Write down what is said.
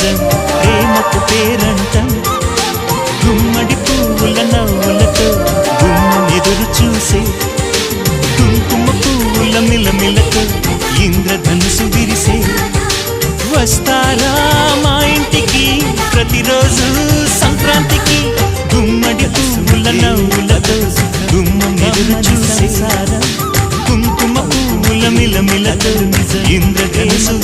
నిజం ప్రేమకు పేరంటం గుమ్మడి పువ్వుల నవ్వులతో గుమ్మం ఎదురు చూసే కుంకుమ పువ్వుల మిలమిలతో ఇంద్రధనుసు విరిసే వస్తారా మా ఇంటికి ప్రతిరోజు సంక్రాంతికి గుమ్మడి పువ్వుల నవ్వులతో గుమ్మం ఎదురు చూసే కుంకుమ పువ్వుల మిలమిలతో ఇంద్రధనుసు